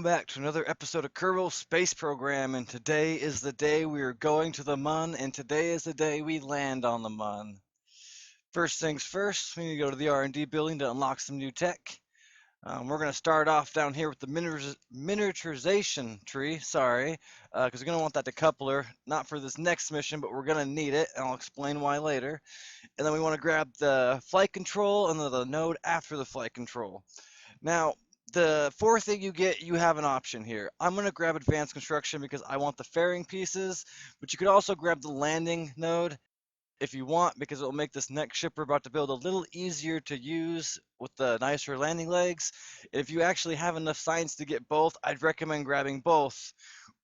back to another episode of Kerbal Space Program, and today is the day we are going to the Mun, and today is the day we land on the Mun. First things first, we need to go to the R&D building to unlock some new tech. We're going to start off down here with the miniaturization tree, because we're going to want that decoupler, not for this next mission, but we're going to need it, and I'll explain why later. And then we want to grab the flight control and the node after the flight control. Now, the fourth thing you get, you have an option here. I'm going to grab advanced construction because I want the fairing pieces, but you could also grab the landing node if you want, because it will make this next ship we're about to build a little easier to use with the nicer landing legs. If you actually have enough science to get both, I'd recommend grabbing both.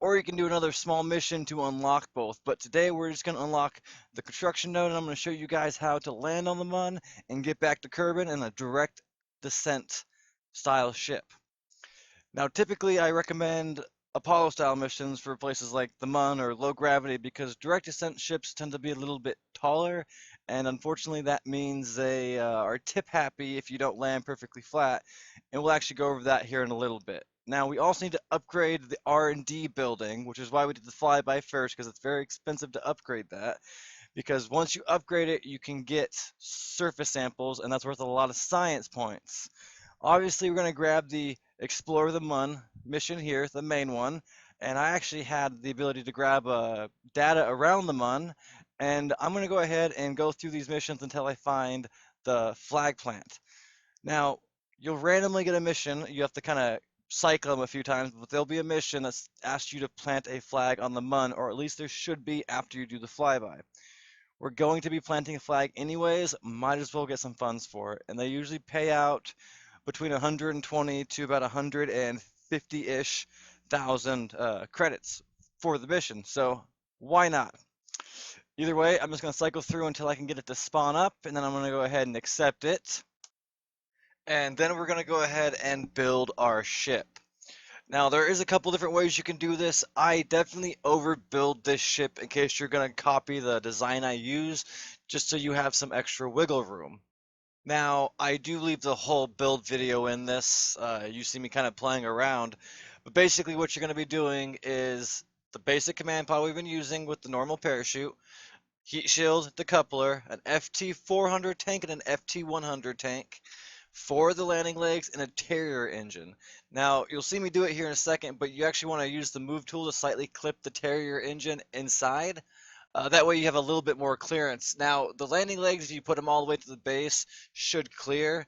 Or you can do another small mission to unlock both. But today we're just going to unlock the construction node, and I'm going to show you guys how to land on the Mun and get back to Kerbin in a direct descent style ship. Now, typically I recommend Apollo style missions for places like the Mun or low gravity because direct descent ships tend to be a little bit taller, and unfortunately that means they are tip happy if you don't land perfectly flat, and we'll actually go over that here in a little bit. Now, we also need to upgrade the R&D building, which is why we did the flyby first, because it's very expensive to upgrade that. Because once you upgrade it, you can get surface samples, and that's worth a lot of science points. Obviously, we're going to grab the Explore the Mun mission here, the main one, and I actually had the ability to grab data around the Mun, and I'm going to go ahead and go through these missions until I find the flag plant. Now, you'll randomly get a mission. You have to kind of cycle them a few times, but there'll be a mission that's asked you to plant a flag on the Mun, or at least there should be after you do the flyby. We're going to be planting a flag anyways, might as well get some funds for it, and they usually pay out between 120 to about 150-ish thousand credits for the mission, so why not? Either way, I'm just going to cycle through until I can get it to spawn up, and then I'm going to go ahead and accept it. And then we're going to go ahead and build our ship. Now, there is a couple different ways you can do this. I definitely overbuild this ship in case you're going to copy the design I use, just so you have some extra wiggle room. Now, I do leave the whole build video in this. You see me kind of playing around. But basically what you're going to be doing is the basic command pod we've been using with the normal parachute, heat shield, decoupler, an FT400 tank, and an FT100 tank, for the landing legs, and a Terrier engine. Now, you'll see me do it here in a second, but you actually want to use the move tool to slightly clip the Terrier engine inside. That way you have a little bit more clearance. Now, the landing legs, if you put them all the way to the base, should clear.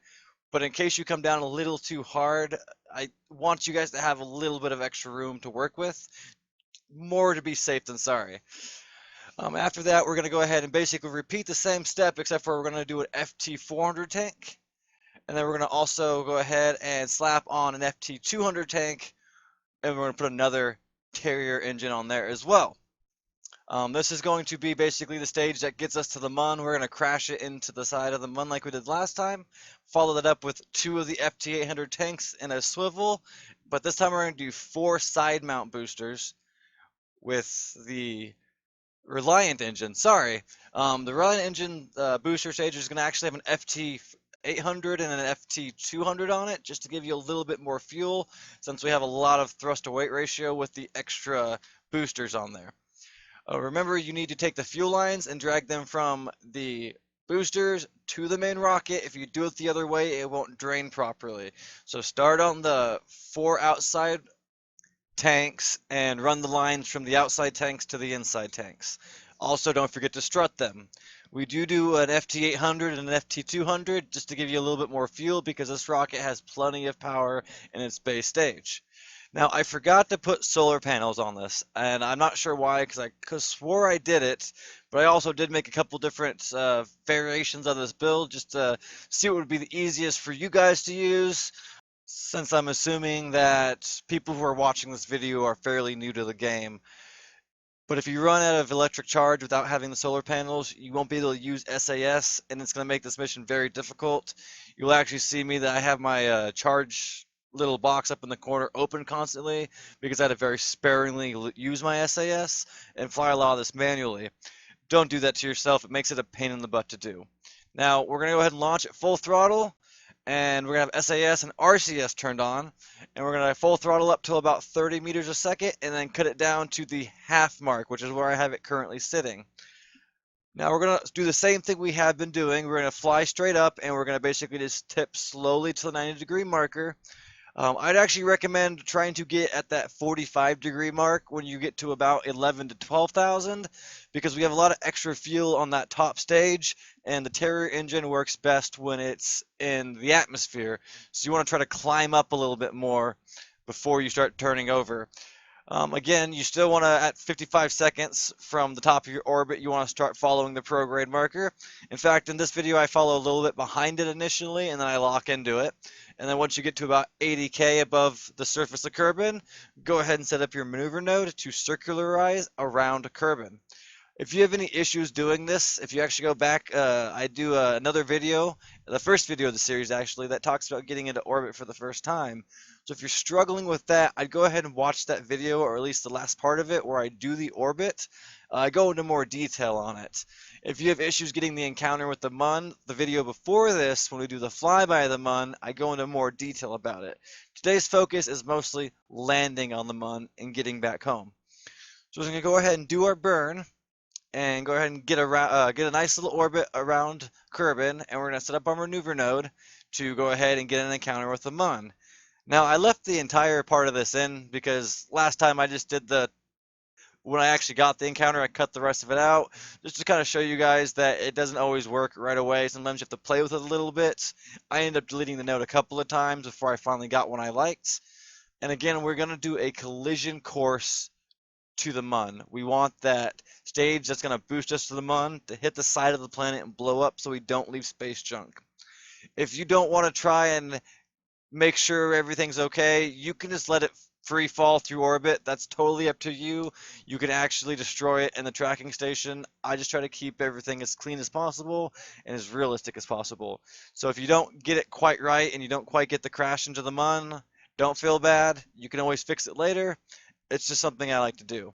But in case you come down a little too hard, I want you guys to have a little bit of extra room to work with. More to be safe than sorry. After that, we're going to go ahead and basically repeat the same step, except for we're going to do an FT400 tank. And then we're going to also go ahead and slap on an FT200 tank. And we're going to put another Terrier engine on there as well. This is going to be basically the stage that gets us to the Mun. We're going to crash it into the side of the Mun like we did last time. Follow that up with 2 of the FT800 tanks in a swivel. But this time we're going to do 4 side mount boosters with the Reliant engine. The Reliant engine booster stage is going to actually have an FT800 and an FT200 on it, just to give you a little bit more fuel, since we have a lot of thrust to weight ratio with the extra boosters on there. Remember, you need to take the fuel lines and drag them from the boosters to the main rocket. If you do it the other way, it won't drain properly. So start on the 4 outside tanks and run the lines from the outside tanks to the inside tanks. Also, don't forget to strut them. We do an FT800 and an FT200 just to give you a little bit more fuel, because this rocket has plenty of power in its base stage. Now, I forgot to put solar panels on this, and I'm not sure why, because I swore I did it, but I also did make a couple different variations of this build just to see what would be the easiest for you guys to use, since I'm assuming that people who are watching this video are fairly new to the game. But if you run out of electric charge without having the solar panels, you won't be able to use SAS, and it's going to make this mission very difficult. You'll actually see me that I have my charge little box up in the corner open constantly, because I had to very sparingly use my SAS and fly a lot of this manually. Don't do that to yourself. It makes it a pain in the butt to do. Now, we're going to go ahead and launch at full throttle, and we're gonna have SAS and RCS turned on, and we're gonna full throttle up to about 30 meters a second, and then cut it down to the half mark, which is where I have it currently sitting. Now we're gonna do the same thing we have been doing. We're gonna fly straight up, and we're gonna basically just tip slowly to the 90-degree marker. I'd actually recommend trying to get at that 45-degree mark when you get to about 11 to 12,000, because we have a lot of extra fuel on that top stage, and the Terrier engine works best when it's in the atmosphere. So you want to try to climb up a little bit more before you start turning over. Again, you still want to, at 55 seconds from the top of your orbit, you want to start following the prograde marker. In fact, in this video, I follow a little bit behind it initially, and then I lock into it. And then once you get to about 80K above the surface of Kerbin, go ahead and set up your maneuver node to circularize around Kerbin. If you have any issues doing this, if you actually go back, I do another video, the first video of the series actually, that talks about getting into orbit for the first time. So if you're struggling with that, I'd go ahead and watch that video, or at least the last part of it, where I do the orbit. I go into more detail on it. If you have issues getting the encounter with the Mun, the video before this, when we do the flyby of the Mun, I go into more detail about it. Today's focus is mostly landing on the Mun and getting back home. So we're going to go ahead and do our burn, and go ahead and get a nice little orbit around Kerbin, and we're going to set up our maneuver node to go ahead and get an encounter with the Mun. Now, I left the entire part of this in because last time I just did when I actually got the encounter, I cut the rest of it out, just to kind of show you guys that it doesn't always work right away. Sometimes you have to play with it a little bit. I ended up deleting the node a couple of times before I finally got one I liked. And again, we're going to do a collision course to the Mun. We want that stage that's going to boost us to the Mun to hit the side of the planet and blow up so we don't leave space junk. If you don't want to try and make sure everything's okay, you can just let it free fall through orbit. That's totally up to you. You can actually destroy it in the tracking station. I just try to keep everything as clean as possible and as realistic as possible. So if you don't get it quite right and you don't quite get the crash into the Mun, don't feel bad. You can always fix it later. It's just something I like to do.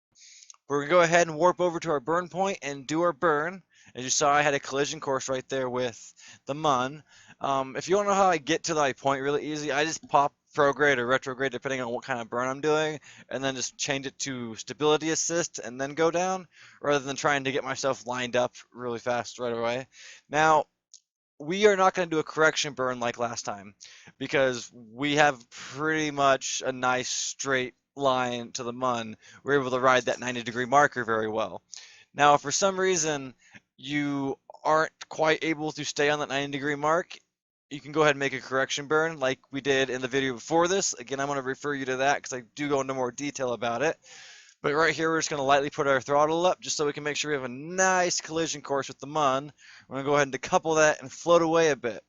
We're going to go ahead and warp over to our burn point and do our burn. As you saw, I had a collision course right there with the Mun. If you want to know how I get to my point really easy, I just pop prograde or retrograde depending on what kind of burn I'm doing, and then just change it to stability assist and then go down, rather than trying to get myself lined up really fast right away. Now, we are not going to do a correction burn like last time, because we have pretty much a nice straight line to the Mun. We're able to ride that 90-degree marker very well. Now, if for some reason you aren't quite able to stay on that 90-degree mark, you can go ahead and make a correction burn like we did in the video before this. Again, I'm going to refer you to that because I do go into more detail about it. But right here, we're just going to lightly put our throttle up just so we can make sure we have a nice collision course with the Mun. We're going to go ahead and decouple that and float away a bit.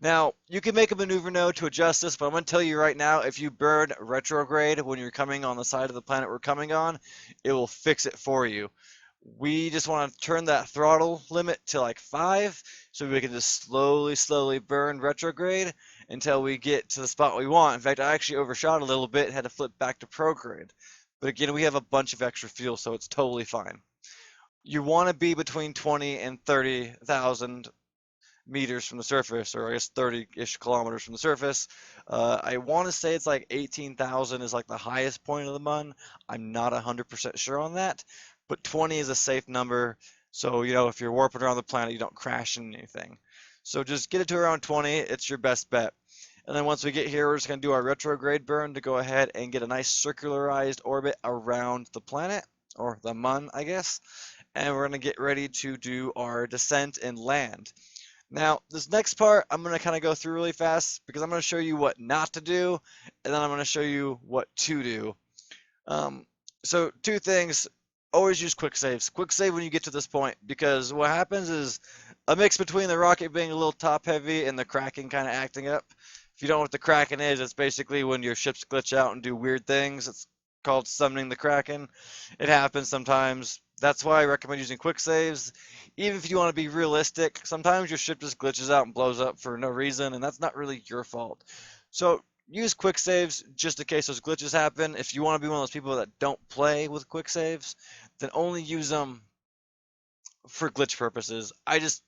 Now, you can make a maneuver node to adjust this, but I'm going to tell you right now, if you burn retrograde when you're coming on the side of the planet we're coming on, it will fix it for you. We just want to turn that throttle limit to like 5, so we can just slowly burn retrograde until we get to the spot we want. In fact, I actually overshot a little bit and had to flip back to prograde. But again, we have a bunch of extra fuel, so it's totally fine. You want to be between 20 and 30,000 meters from the surface, or I guess 30-ish kilometers from the surface. I want to say it's like 18,000 is like the highest point of the Mun. I'm not 100% sure on that, but 20 is a safe number. So, you know, if you're warping around the planet, you don't crash into anything. So just get it to around 20. It's your best bet. And then once we get here, we're just going to do our retrograde burn to go ahead and get a nice circularized orbit around the planet, or the Mun, I guess. And we're going to get ready to do our descent and land. Now, this next part, I'm going to kind of go through really fast because I'm going to show you what not to do, and then I'm going to show you what to do. So 2 things. Always use quick saves. Quick save when you get to this point, because what happens is a mix between the rocket being a little top heavy and the cracking kind of acting up. If you don't know what the Kraken is, it's basically when your ships glitch out and do weird things. It's called summoning the Kraken. It happens sometimes. That's why I recommend using quick saves. Even if you want to be realistic, sometimes your ship just glitches out and blows up for no reason, and that's not really your fault. So use quick saves just in case those glitches happen. If you want to be one of those people that don't play with quick saves, then only use them for glitch purposes. I just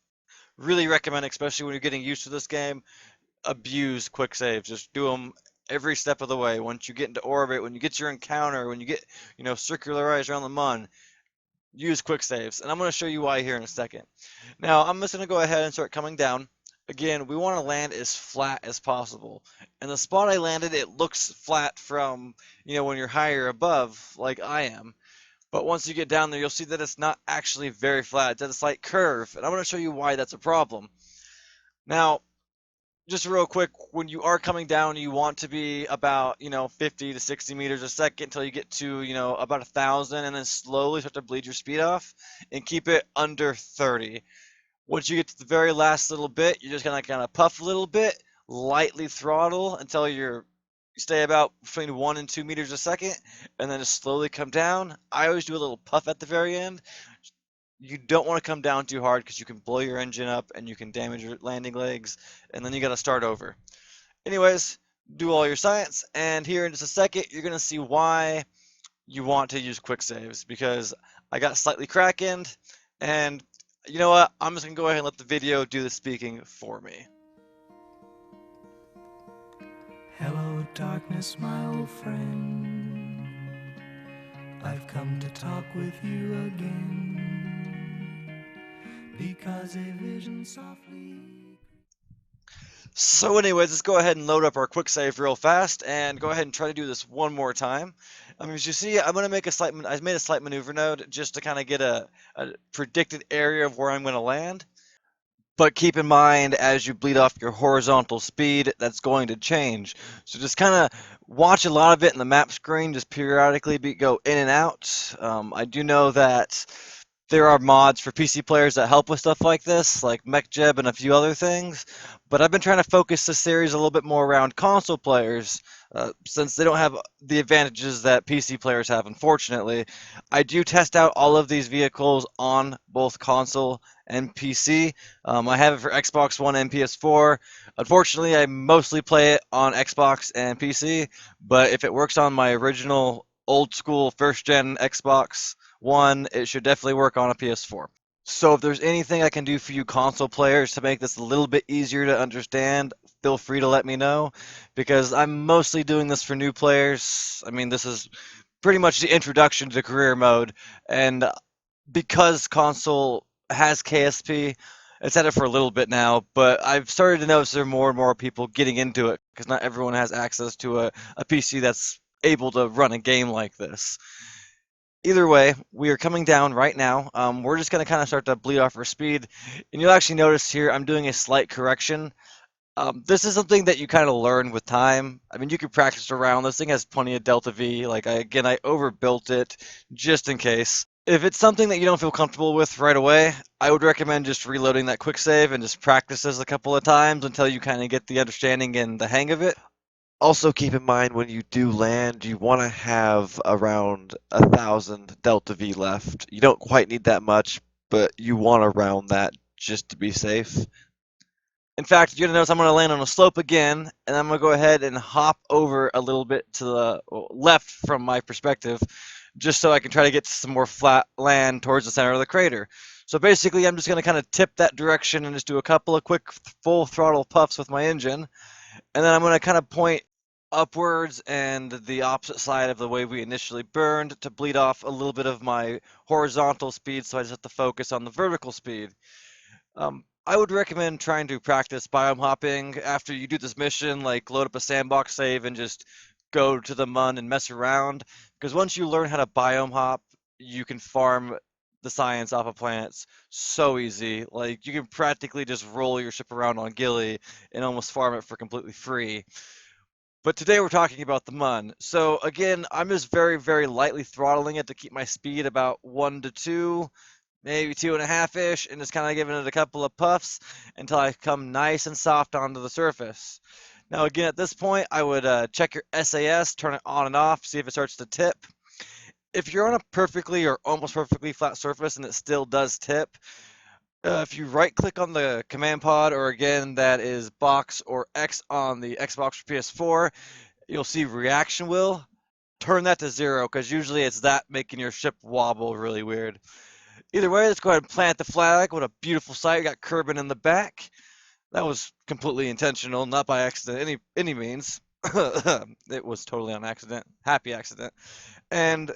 really recommend, especially when you're getting used to this game, abuse quick saves. Just do them every step of the way. Once you get into orbit, when you get your encounter, when you get, circularized around the mun, use quick saves. And I'm going to show you why here in a second. Now, I'm just going to go ahead and start coming down. Again, we want to land as flat as possible. And the spot I landed, it looks flat from, when you're higher above, like I am. But once you get down there, you'll see that it's not actually very flat. It's at a slight curve. And I'm going to show you why that's a problem. Now, just real quick, when you are coming down, you want to be about, 50 to 60 meters a second until you get to, about 1,000, and then slowly start to bleed your speed off and keep it under 30. Once you get to the very last little bit, you're just gonna kind of puff a little bit, lightly throttle until you stay about between 1 and 2 meters a second, and then just slowly come down. I always do a little puff at the very end. You don't want to come down too hard because you can blow your engine up and you can damage your landing legs, and then you got to start over. Anyways, do all your science, and here in just a second, you're going to see why you want to use quick saves, because I got slightly crackened, and you know what? I'm just going to go ahead and let the video do the speaking for me. Hello, darkness, my old friend. I've come to talk with you again. Because a vision softly. So anyways, let's go ahead and load up our quick save real fast and go ahead and try to do this one more time. As you see, I made a slight maneuver node just to kind of get a predicted area of where I'm going to land. But keep in mind, as you bleed off your horizontal speed, that's going to change. So just kind of watch a lot of it in the map screen, just periodically go in and out. I do know that there are mods for PC players that help with stuff like this, like MechJeb and a few other things. But I've been trying to focus the series a little bit more around console players, since they don't have the advantages that PC players have, unfortunately. I do test out all of these vehicles on both console and PC. I have it for Xbox One and PS4. Unfortunately, I mostly play it on Xbox and PC, but if it works on my original old school first gen Xbox One, it should definitely work on a PS4. So if there's anything I can do for you console players to make this a little bit easier to understand, feel free to let me know, because I'm mostly doing this for new players. This is pretty much the introduction to career mode, and because console has KSP, it's had it for a little bit now, but I've started to notice there are more and more people getting into it because not everyone has access to a PC that's able to run a game like this. Either way, we are coming down right now. We're just going to kind of start to bleed off our speed, and you'll actually notice here I'm doing a slight correction. This is something that you kind of learn with time. You can practice around. This thing has plenty of delta V. I overbuilt it just in case. If it's something that you don't feel comfortable with right away, I would recommend just reloading that quick save and just practice this a couple of times until you kind of get the understanding and the hang of it. Also, keep in mind when you do land, you want to have around 1,000 delta V left. You don't quite need that much, but you want around that just to be safe. In fact, you're going to notice I'm going to land on a slope again, and I'm going to go ahead and hop over a little bit to the left from my perspective, just so I can try to get to some more flat land towards the center of the crater. So basically, I'm just going to kind of tip that direction and just do a couple of quick full throttle puffs with my engine, and then I'm going to kind of point upwards and the opposite side of the way we initially burned to bleed off a little bit of my horizontal speed, so I just have to focus on the vertical speed. I would recommend trying to practice biome hopping after you do this mission, like load up a sandbox save and just go to the mun and mess around, because once you learn how to biome hop, you can farm the science off of planets so easy. Like, you can practically just roll your ship around on Gilly and almost farm it for completely free. But today we're talking about the mun. So again, I'm just very, very lightly throttling it to keep my speed about 1 to 2, maybe 2.5-ish, and just kind of giving it a couple of puffs until I come nice and soft onto the surface. Now again, at this point, I would check your SAS, turn it on and off, see if it starts to tip. If you're on a perfectly or almost perfectly flat surface and it still does tip, if you right click on the command pod, or again, that is box or X on the Xbox or PS4, you'll see reaction wheel. Turn that to 0, because usually it's that making your ship wobble really weird. Either way, let's go ahead and plant the flag. What a beautiful sight. We got Kerbin in the back. That was completely intentional, not by accident, any means. It was totally on accident, happy accident. And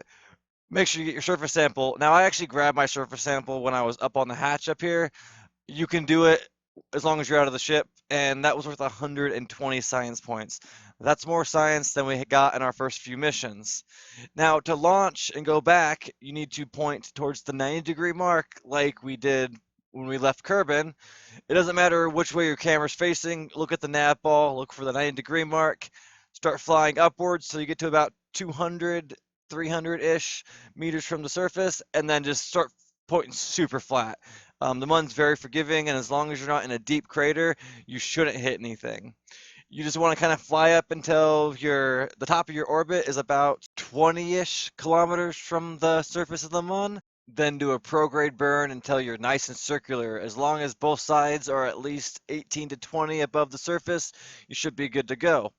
make sure you get your surface sample. Now, I actually grabbed my surface sample when I was up on the hatch up here. You can do it as long as you're out of the ship, and that was worth 120 science points. That's more science than we got in our first few missions. Now, to launch and go back, you need to point towards the 90-degree mark like we did when we left Kerbin. It doesn't matter which way your camera's facing. Look at the nav ball, look for the 90-degree mark, start flying upwards till you get to about 200, 300-ish meters from the surface, and then just start pointing super flat. The Mun's very forgiving, and as long as you're not in a deep crater, you shouldn't hit anything. You just want to kind of fly up until the top of your orbit is about 20-ish kilometers from the surface of the Mun. Then do a prograde burn until you're nice and circular. As long as both sides are at least 18 to 20 above the surface, you should be good to go.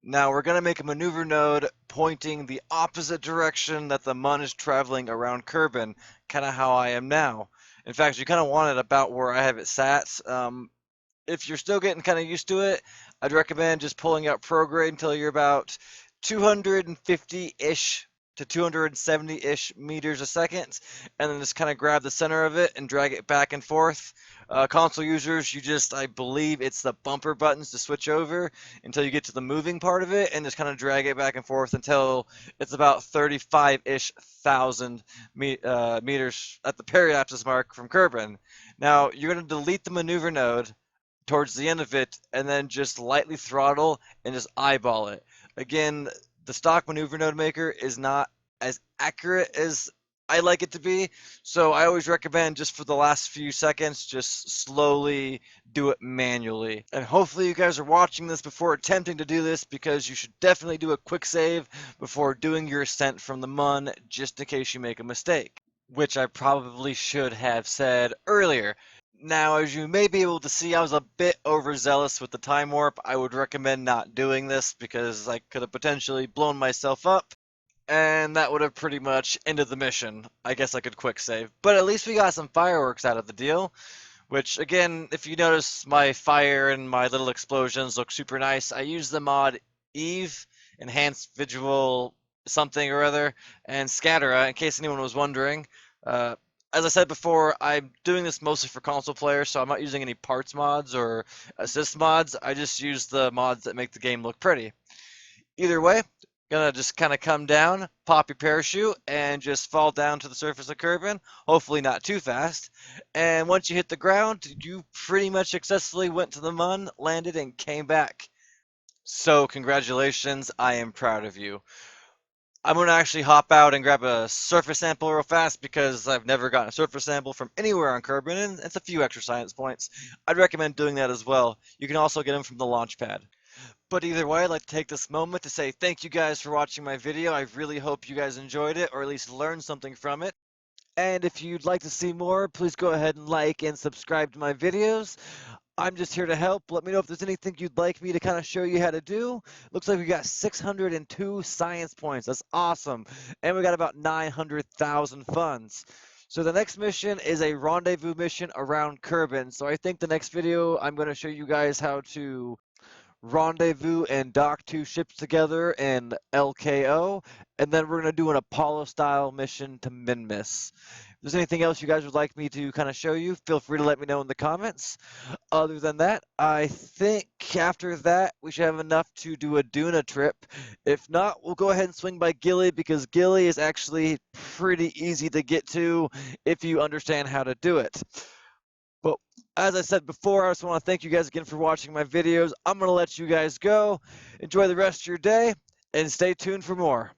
Now we're going to make a maneuver node pointing the opposite direction that the Mun is traveling around Kerbin, kind of how I am now. In fact, you kind of want it about where I have it sat. If you're still getting kind of used to it, I'd recommend just pulling out prograde until you're about 250-ish to 270-ish meters a second, and then just kind of grab the center of it and drag it back and forth. Console users, I believe it's the bumper buttons to switch over until you get to the moving part of it, and just kind of drag it back and forth until it's about 35-ish thousand meters at the periapsis mark from Kerbin. Now, you're going to delete the maneuver node towards the end of it and then just lightly throttle and just eyeball it. Again, the stock maneuver node maker is not as accurate as I like it to be, so I always recommend just for the last few seconds, just slowly do it manually. And hopefully you guys are watching this before attempting to do this, because you should definitely do a quick save before doing your ascent from the Mun, just in case you make a mistake, which I probably should have said earlier. Now, as you may be able to see, I was a bit overzealous with the time warp. I would recommend not doing this because I could have potentially blown myself up, and that would have pretty much ended the mission. I guess I could quick save. But at least we got some fireworks out of the deal, which, again, if you notice, my fire and my little explosions look super nice. I used the mod Eve, Enhanced Visual something or other, and Scattera, in case anyone was wondering. Uh, as I said before, I'm doing this mostly for console players, so I'm not using any parts mods or assist mods. I just use the mods that make the game look pretty. Either way, gonna just kind of come down, pop your parachute, and just fall down to the surface of Kerbin. Hopefully not too fast. And once you hit the ground, you pretty much successfully went to the Mun, landed, and came back. So congratulations, I am proud of you. I'm going to actually hop out and grab a surface sample real fast because I've never gotten a surface sample from anywhere on Kerbin, and it's a few extra science points. I'd recommend doing that as well. You can also get them from the launch pad. But either way, I'd like to take this moment to say thank you guys for watching my video. I really hope you guys enjoyed it, or at least learned something from it. And if you'd like to see more, please go ahead and like and subscribe to my videos. I'm just here to help. Let me know if there's anything you'd like me to kind of show you how to do. Looks like we got 602 science points. That's awesome. And we got about 900,000 funds. So the next mission is a rendezvous mission around Kerbin. So I think the next video I'm going to show you guys how to rendezvous and dock two ships together in LKO, and then we're going to do an Apollo style mission to Minmus. If there's anything else you guys would like me to kind of show you, feel free to let me know in the comments. Other than that, I think after that we should have enough to do a Duna trip. If not, we'll go ahead and swing by Gilly, because Gilly is actually pretty easy to get to if you understand how to do it. But as I said before, I just want to thank you guys again for watching my videos. I'm going to let you guys go. Enjoy the rest of your day, and stay tuned for more.